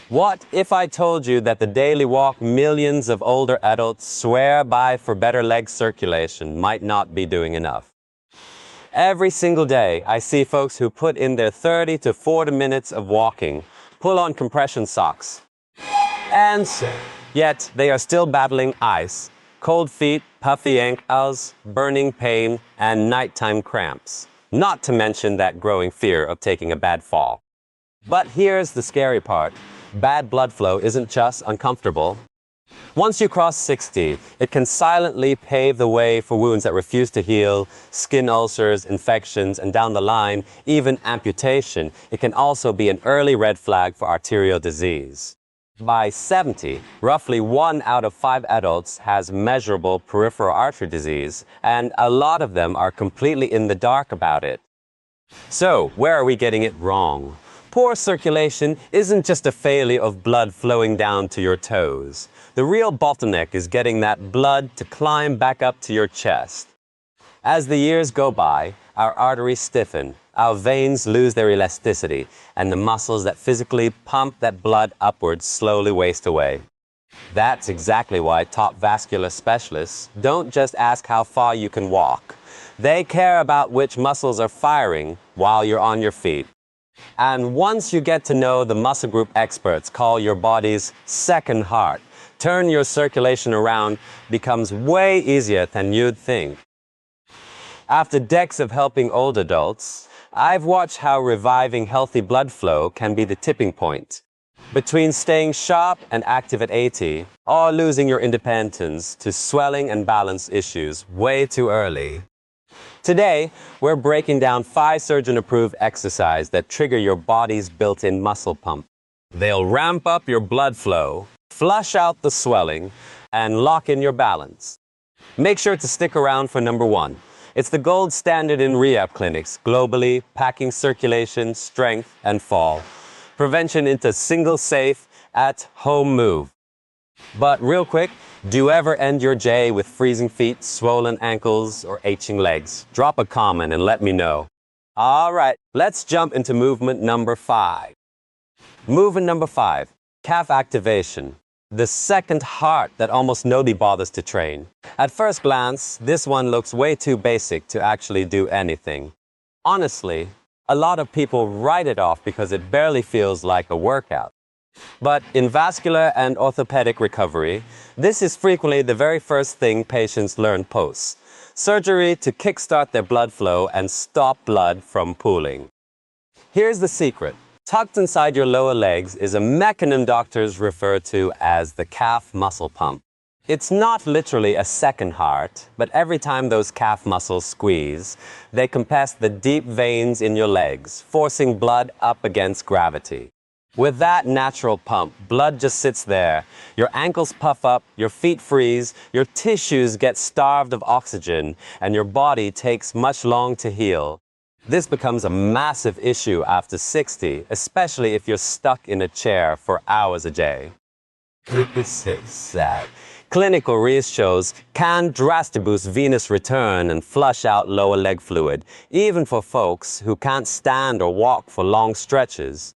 What if I told you that the daily walk millions of older adults swear by for better leg circulation might not be doing enough? Every single day, I see folks who put in their 30 to 40 minutes of walking, pull on compression socks, and yet they are still battling ice, cold feet, puffy ankles, burning pain, and nighttime cramps. Not to mention that growing fear of taking a bad fall. But here's the scary part. Bad blood flow isn't just uncomfortable. Once you cross 60, it can silently pave the way for wounds that refuse to heal, skin ulcers, infections, and down the line, even amputation. It can also be an early red flag for arterial disease. By 70, roughly 1 out of 5 adults has measurable peripheral artery disease, and a lot of them are completely in the dark about it. So, where are we getting it wrong? Poor circulation isn't just a failure of blood flowing down to your toes. The real bottleneck is getting that blood to climb back up to your chest. As the years go by, our arteries stiffen, our veins lose their elasticity, and the muscles that physically pump that blood upwards slowly waste away. That's exactly why top vascular specialists don't just ask how far you can walk. They care about which muscles are firing while you're on your feet. And once you get to know the muscle group experts call your body's second heart, turn your circulation around becomes way easier than you'd think. After decades of helping old adults, I've watched how reviving healthy blood flow can be the tipping point between staying sharp and active at 80 or losing your independence to swelling and balance issues way too early. Today, we're breaking down 5 surgeon-approved exercises that trigger your body's built-in muscle pump. They'll ramp up your blood flow, flush out the swelling, and lock in your balance. Make sure to stick around for number 1. It's the gold standard in rehab clinics globally, packing circulation, strength, and fall. Prevention into single safe, at-home move. But real quick, do you ever end your day with freezing feet, swollen ankles, or aching legs? Drop a comment and let me know. All right, let's jump into movement number 5. Movement number 5, calf activation. The second heart that almost nobody bothers to train. At first glance, this one looks way too basic to actually do anything. Honestly, a lot of people write it off because it barely feels like a workout. But in vascular and orthopedic recovery, this is frequently the very first thing patients learn post surgery to kickstart their blood flow and stop blood from pooling. Here's the secret. Tucked inside your lower legs is a mechanism doctors refer to as the calf muscle pump. It's not literally a second heart, but every time those calf muscles squeeze, they compress the deep veins in your legs, forcing blood up against gravity. With that natural pump, blood just sits there. Your ankles puff up, your feet freeze, your tissues get starved of oxygen, and your body takes much longer to heal. This becomes a massive issue after 60, especially if you're stuck in a chair for hours a day. This is sad. Clinical research shows can drastically boost venous return and flush out lower leg fluid, even for folks who can't stand or walk for long stretches.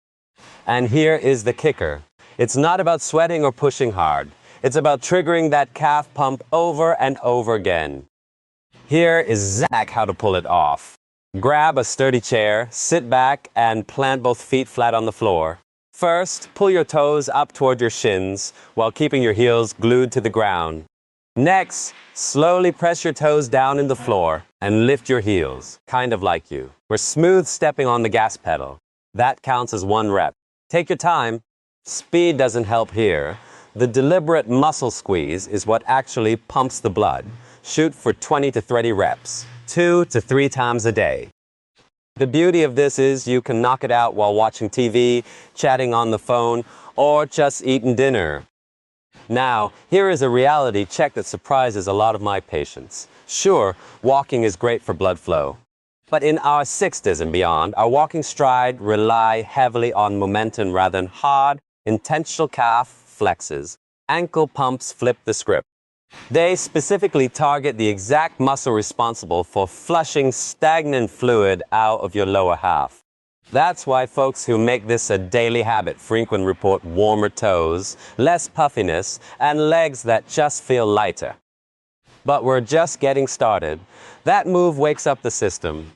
And here is the kicker. It's not about sweating or pushing hard. It's about triggering that calf pump over and over again. Here is exactly how to pull it off. Grab a sturdy chair, sit back, and plant both feet flat on the floor. First, pull your toes up toward your shins while keeping your heels glued to the ground. Next, slowly press your toes down in the floor and lift your heels, kind of like you. We're smooth stepping on the gas pedal. That counts as 1 rep. Take your time. Speed doesn't help here. The deliberate muscle squeeze is what actually pumps the blood. Shoot for 20 to 30 reps, 2 to 3 times a day. The beauty of this is you can knock it out while watching TV, chatting on the phone, or just eating dinner. Now, here is a reality check that surprises a lot of my patients. Sure, walking is great for blood flow. But in our 60s and beyond, our walking stride rely heavily on momentum rather than hard, intentional calf flexes. Ankle pumps flip the script. They specifically target the exact muscle responsible for flushing stagnant fluid out of your lower half. That's why folks who make this a daily habit frequently report warmer toes, less puffiness, and legs that just feel lighter. But we're just getting started. That move wakes up the system.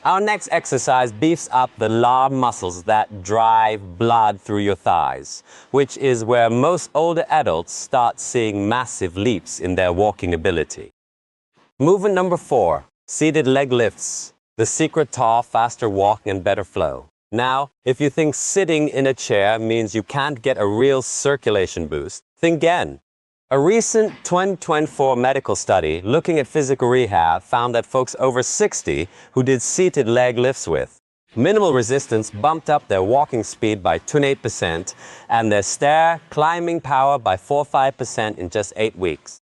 Our next exercise beefs up the large muscles that drive blood through your thighs, which is where most older adults start seeing massive leaps in their walking ability. Movement number 4, seated leg lifts. The secret to faster walking and better flow. Now, if you think sitting in a chair means you can't get a real circulation boost, think again. A recent 2024 medical study looking at physical rehab found that folks over 60 who did seated leg lifts with minimal resistance bumped up their walking speed by 28% and their stair climbing power by 4-5% in just 8 weeks.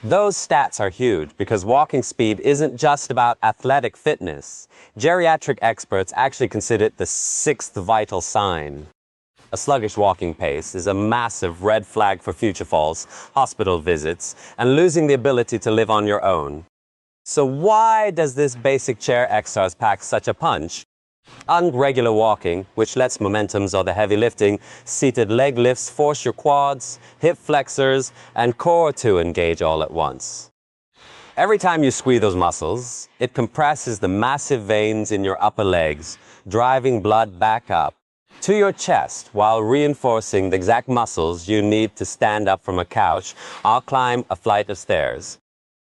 Those stats are huge because walking speed isn't just about athletic fitness. Geriatric experts actually consider it the 6th vital sign. A sluggish walking pace is a massive red flag for future falls, hospital visits, and losing the ability to live on your own. So why does this basic chair exercise pack such a punch? Irregular walking, which lets momentums or the heavy lifting, seated leg lifts force your quads, hip flexors, and core to engage all at once. Every time you squeeze those muscles, it compresses the massive veins in your upper legs, driving blood back up to your chest while reinforcing the exact muscles you need to stand up from a couch or climb a flight of stairs.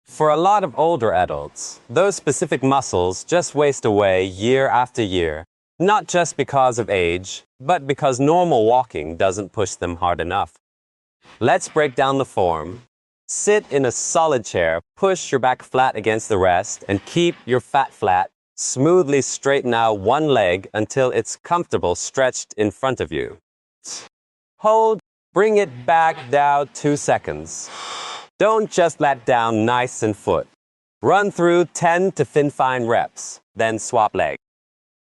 For a lot of older adults, those specific muscles just waste away year after year, not just because of age, but because normal walking doesn't push them hard enough. Let's break down the form. Sit in a solid chair, push your back flat against the rest, and keep your fat flat. Smoothly straighten out one leg until it's comfortable stretched in front of you. Hold, bring it back down 2 seconds. Don't just let down nice and foot. Run through 10 to 15 reps, then swap leg.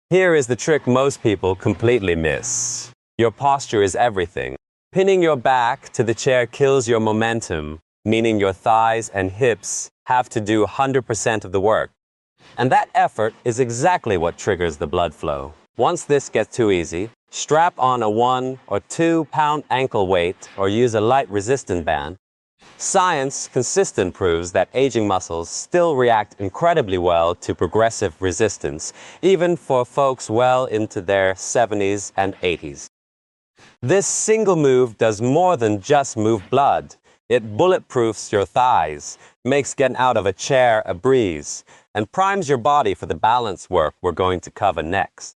Here is the trick most people completely miss. Your posture is everything. Pinning your back to the chair kills your momentum, meaning your thighs and hips have to do 100% of the work. And that effort is exactly what triggers the blood flow. Once this gets too easy, strap on a 1 or 2 pound ankle weight or use a light resistant band. Science consistent proves that aging muscles still react incredibly well to progressive resistance, even for folks well into their 70s and 80s. This single move does more than just move blood. It bulletproofs your thighs, makes getting out of a chair a breeze, and primes your body for the balance work we're going to cover next.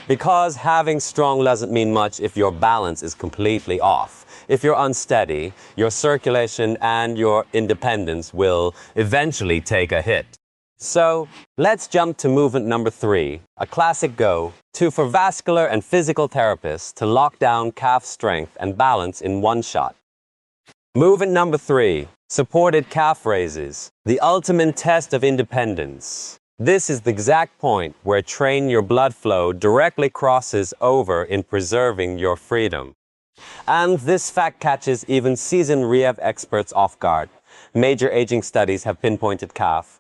Because having strong doesn't mean much if your balance is completely off. If you're unsteady, your circulation and your independence will eventually take a hit. So, let's jump to movement number 3, a classic go-to for vascular and physical therapists to lock down calf strength and balance in one shot. Movement number 3, supported calf raises, the ultimate test of independence. This is the exact point where train your blood flow directly crosses over in preserving your freedom. And this fact catches even seasoned rehab experts off guard. Major aging studies have pinpointed calf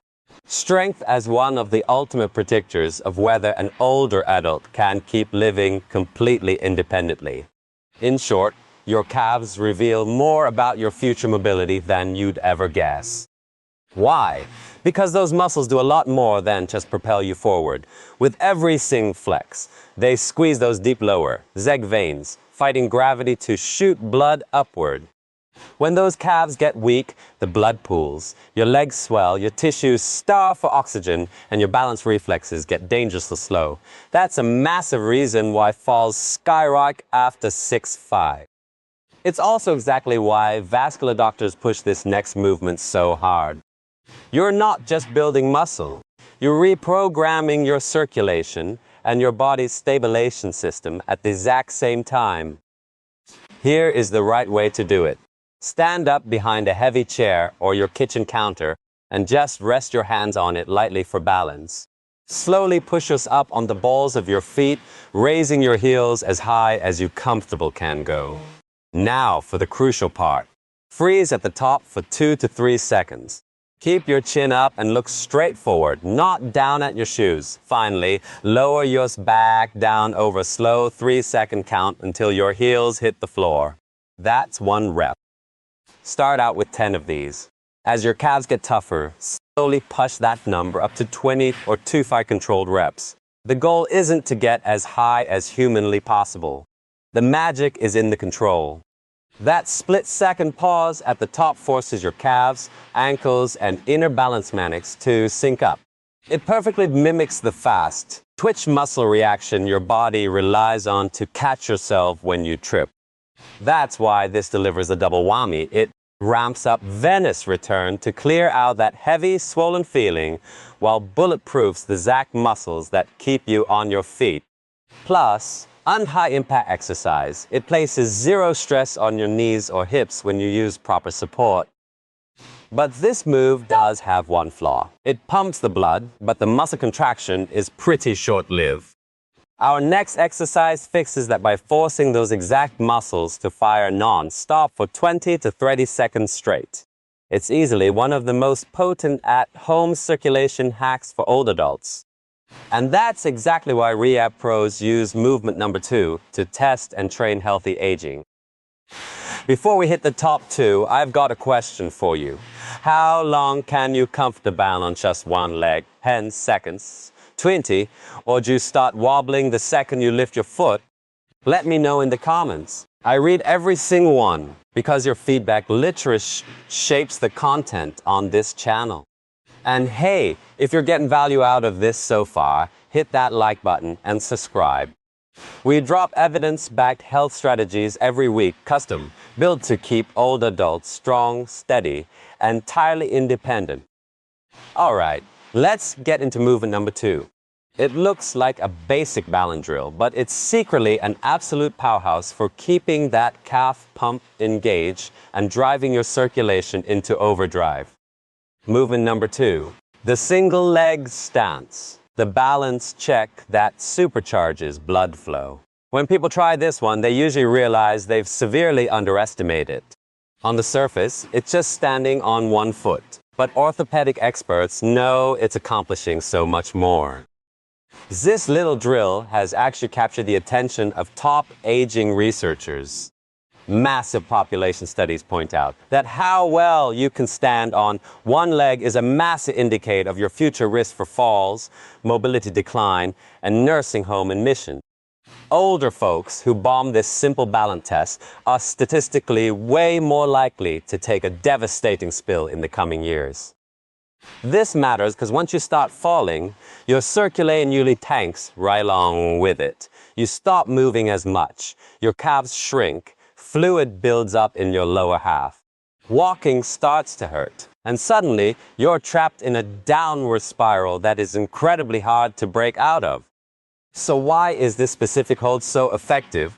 strength as one of the ultimate predictors of whether an older adult can keep living completely independently. In short, your calves reveal more about your future mobility than you'd ever guess. Why? Because those muscles do a lot more than just propel you forward. With every single flex, they squeeze those deep lower, zeg veins, fighting gravity to shoot blood upward. When those calves get weak, the blood pools, your legs swell, your tissues starve for oxygen, and your balance reflexes get dangerously slow. That's a massive reason why falls skyrocket after 6'5". It's also exactly why vascular doctors push this next movement so hard. You're not just building muscle. You're reprogramming your circulation and your body's stabilization system at the exact same time. Here is the right way to do it. Stand up behind a heavy chair or your kitchen counter and just rest your hands on it lightly for balance. Slowly push us up on the balls of your feet, raising your heels as high as you comfortably can go. Now for the crucial part. Freeze at the top for 2 to 3 seconds. Keep your chin up and look straight forward, not down at your shoes. Finally, lower your back down over a slow 3-second count until your heels hit the floor. That's 1 rep. Start out with 10 of these. As your calves get tougher, slowly push that number up to 20 or 25 controlled reps. The goal isn't to get as high as humanly possible. The magic is in the control. That split-second pause at the top forces your calves, ankles, and inner balance mechanics to sync up. It perfectly mimics the fast twitch muscle reaction your body relies on to catch yourself when you trip. That's why this delivers a double whammy. It ramps up venous return to clear out that heavy, swollen feeling, while bulletproofs the zac muscles that keep you on your feet. Plus, high-impact exercise. It places 0 stress on your knees or hips when you use proper support. But this move does have one flaw. It pumps the blood, but the muscle contraction is pretty short-lived. Our next exercise fixes that by forcing those exact muscles to fire non-stop for 20 to 30 seconds straight. It's easily one of the most potent at-home circulation hacks for old adults. And that's exactly why rehab pros use movement number 2 to test and train healthy aging. Before we hit the top 2, I've got a question for you. How long can you comfortably on just one leg? 10 seconds, 20, or do you start wobbling the second you lift your foot? Let me know in the comments. I read every single one because your feedback literally shapes the content on this channel. And hey, if you're getting value out of this so far, hit that like button and subscribe. We drop evidence-backed health strategies every week, custom, built to keep old adults strong, steady, and entirely independent. All right, let's get into movement number 2. It looks like a basic balance drill, but it's secretly an absolute powerhouse for keeping that calf pump engaged and driving your circulation into overdrive. Movement number 2, the single leg stance, the balance check that supercharges blood flow. When people try this one, they usually realize they've severely underestimated it. On the surface, it's just standing on one foot, but orthopedic experts know it's accomplishing so much more. This little drill has actually captured the attention of top aging researchers. Massive population studies point out that how well you can stand on one leg is a massive indicator of your future risk for falls, mobility decline, and nursing home admission. Older folks who bomb this simple balance test are statistically way more likely to take a devastating spill in the coming years. This matters because once you start falling, your circulating usually tanks right along with it. You stop moving as much, your calves shrink, fluid builds up in your lower half. Walking starts to hurt, and suddenly you're trapped in a downward spiral that is incredibly hard to break out of. So why is this specific hold so effective?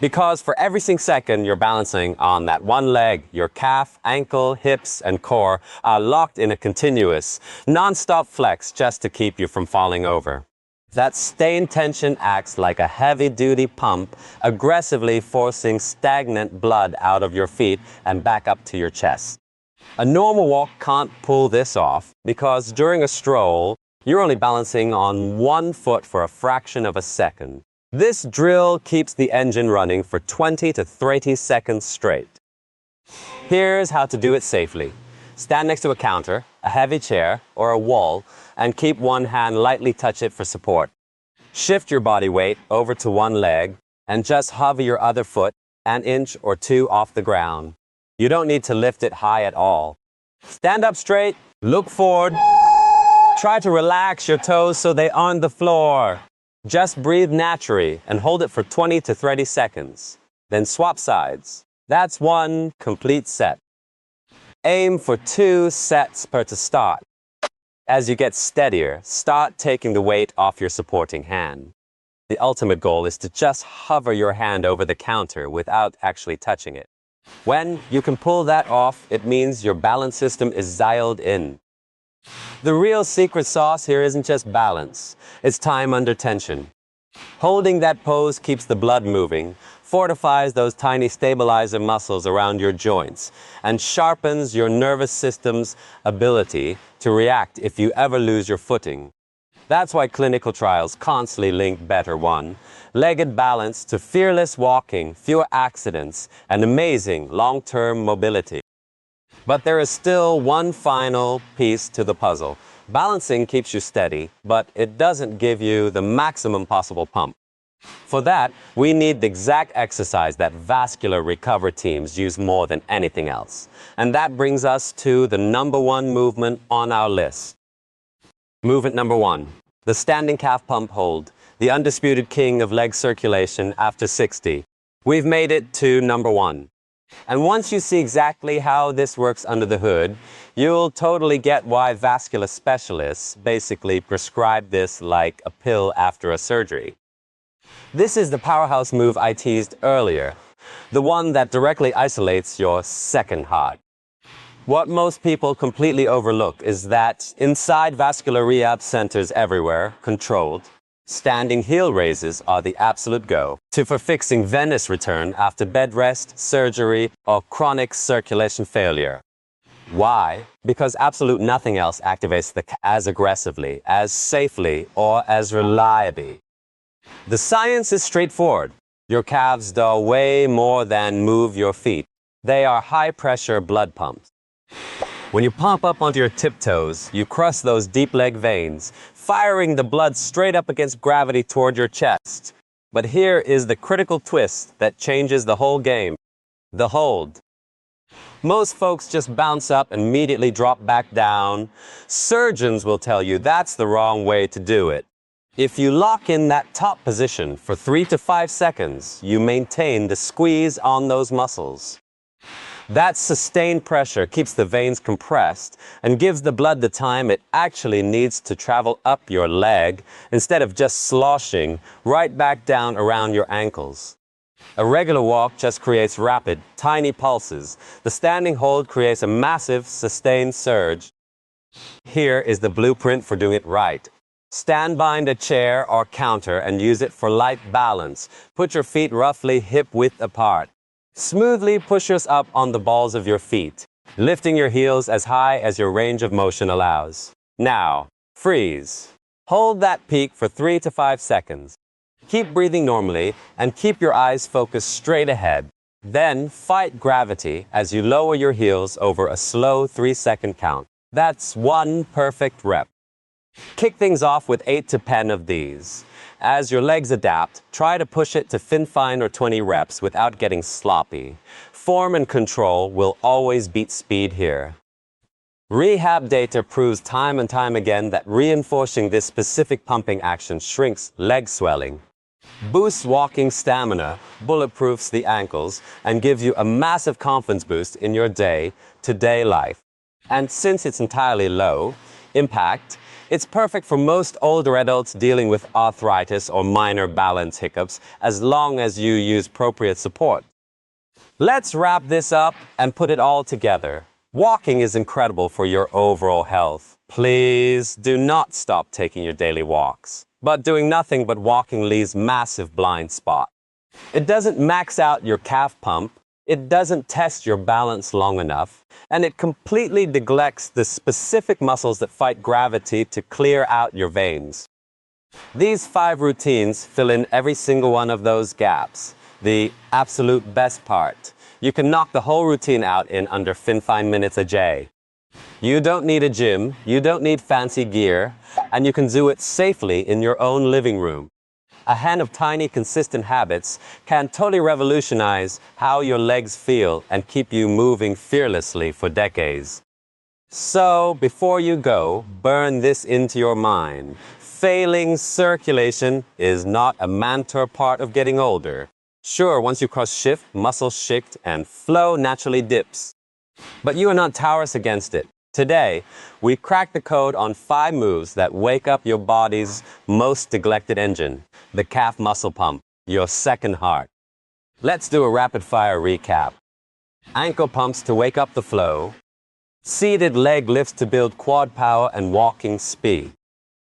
Because for every single second you're balancing on that one leg, your calf, ankle, hips, and core are locked in a continuous, non-stop flex just to keep you from falling over. That staying tension acts like a heavy-duty pump, aggressively forcing stagnant blood out of your feet and back up to your chest. A normal walk can't pull this off because during a stroll, you're only balancing on one foot for a fraction of a second. This drill keeps the engine running for 20 to 30 seconds straight. Here's how to do it safely. Stand next to a counter, a heavy chair, or a wall, and keep one hand lightly touch it for support. Shift your body weight over to one leg and just hover your other foot an inch or 2 off the ground. You don't need to lift it high at all. Stand up straight, look forward. Try to relax your toes so they aren't on the floor. Just breathe naturally and hold it for 20 to 30 seconds. Then swap sides. That's one complete set. Aim for 2 sets per to start. As you get steadier, start taking the weight off your supporting hand. The ultimate goal is to just hover your hand over the counter without actually touching it. When you can pull that off, it means your balance system is dialed in. The real secret sauce here isn't just balance, it's time under tension. Holding that pose keeps the blood moving, fortifies those tiny stabilizer muscles around your joints, and sharpens your nervous system's ability to react if you ever lose your footing. That's why clinical trials constantly link better one-legged balance to fearless walking, fewer accidents, and amazing long-term mobility. But there is still one final piece to the puzzle. Balancing keeps you steady, but it doesn't give you the maximum possible pump. For that, we need the exact exercise that vascular recovery teams use more than anything else. And that brings us to the number one movement on our list. Movement number one, the standing calf pump hold, the undisputed king of leg circulation after 60. We've made it to number one. And once you see exactly how this works under the hood, you'll totally get why vascular specialists basically prescribe this like a pill after a surgery. This is the powerhouse move I teased earlier, the one that directly isolates your second heart. What most people completely overlook is that inside vascular rehab centers everywhere, controlled, standing heel raises are the absolute go for fixing venous return after bed rest, surgery, or chronic circulation failure. Why? Because absolute nothing else activates the calf as aggressively, as safely, or as reliably. The science is straightforward. Your calves do way more than move your feet. They are high-pressure blood pumps. When you pump up onto your tiptoes, you cross those deep leg veins, firing the blood straight up against gravity toward your chest. But here is the critical twist that changes the whole game: the hold. Most folks just bounce up and immediately drop back down. Surgeons will tell you that's the wrong way to do it. If you lock in that top position for 3 to 5 seconds, you maintain the squeeze on those muscles. That sustained pressure keeps the veins compressed and gives the blood the time it actually needs to travel up your leg instead of just sloshing right back down around your ankles. A regular walk just creates rapid, tiny pulses. The standing hold creates a massive, sustained surge. Here is the blueprint for doing it right. Stand behind a chair or counter and use it for light balance. Put your feet roughly hip-width apart. Smoothly push yourself up on the balls of your feet, lifting your heels as high as your range of motion allows. Now, freeze. Hold that peak for 3 to 5 seconds. Keep breathing normally and keep your eyes focused straight ahead. Then fight gravity as you lower your heels over a slow 3-second count. That's one perfect rep. Kick things off with 8 to 10 of these. As your legs adapt, try to push it to 15 or 20 reps without getting sloppy. Form and control will always beat speed here. Rehab data proves time and time again that reinforcing this specific pumping action shrinks leg swelling, boosts walking stamina, bulletproofs the ankles, and gives you a massive confidence boost in your day-to-day life. And since it's entirely low impact, it's perfect for most older adults dealing with arthritis or minor balance hiccups, as long as you use appropriate support. Let's wrap this up and put it all together. Walking is incredible for your overall health. Please do not stop taking your daily walks. But doing nothing but walking leaves massive blind spot. It doesn't max out your calf pump. It doesn't test your balance long enough, and it completely neglects the specific muscles that fight gravity to clear out your veins. These 5 routines fill in every single one of those gaps. The absolute best part: you can knock the whole routine out in under 15 minutes a day. You don't need a gym, you don't need fancy gear, and you can do it safely in your own living room. A hand of tiny, consistent habits can totally revolutionize how your legs feel and keep you moving fearlessly for decades. So, before you go, burn this into your mind. Failing circulation is not a mandatory part of getting older. Sure, once you cross shift, muscles shift, and flow naturally dips. But you are not powerless against it. Today, we cracked the code on 5 moves that wake up your body's most neglected engine, the calf muscle pump, your second heart. Let's do a rapid-fire recap. Ankle pumps to wake up the flow. Seated leg lifts to build quad power and walking speed.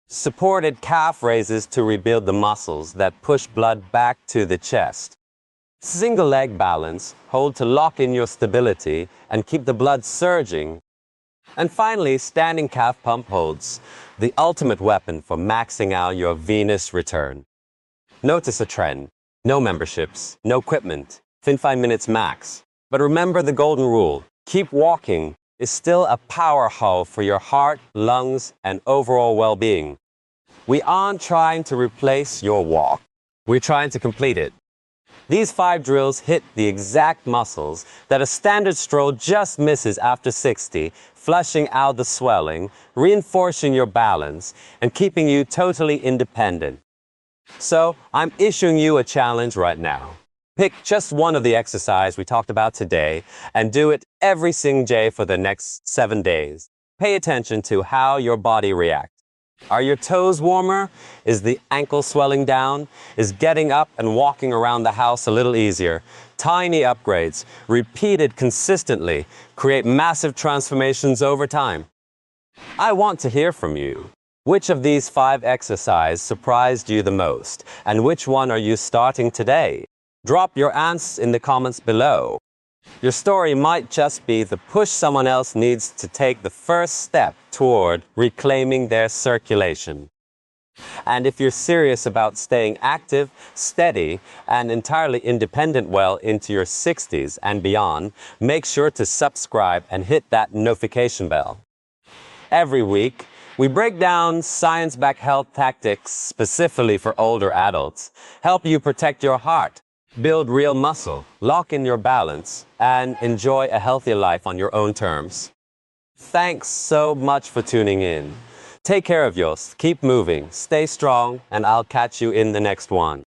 Supported calf raises to rebuild the muscles that push blood back to the chest. Single leg balance, hold to lock in your stability and keep the blood surging. And finally, standing calf pump holds, the ultimate weapon for maxing out your venous return. Notice a trend. No memberships, no equipment, within 5 minutes max. But remember the golden rule. Keep walking is still a power hole for your heart, lungs, and overall well-being. We aren't trying to replace your walk. We're trying to complete it. These 5 drills hit the exact muscles that a standard stroll just misses after 60, flushing out the swelling, reinforcing your balance, and keeping you totally independent. So, I'm issuing you a challenge right now. Pick just one of the exercises we talked about today and do it every single day for the next 7 days. Pay attention to how your body reacts. Are your toes warmer? Is the ankle swelling down? Is getting up and walking around the house a little easier? Tiny upgrades, repeated consistently, create massive transformations over time. I want to hear from you. Which of these 5 exercises surprised you the most? And which one are you starting today? Drop your answers in the comments below. Your story might just be the push someone else needs to take the first step toward reclaiming their circulation. And if you're serious about staying active, steady, and entirely independent well into your 60s and beyond, make sure to subscribe and hit that notification bell. Every week, we break down science-backed health tactics specifically for older adults, help you protect your heart, build real muscle, lock in your balance, and enjoy a healthy life on your own terms. Thanks so much for tuning in. Take care of yourself, keep moving, stay strong, and I'll catch you in the next one.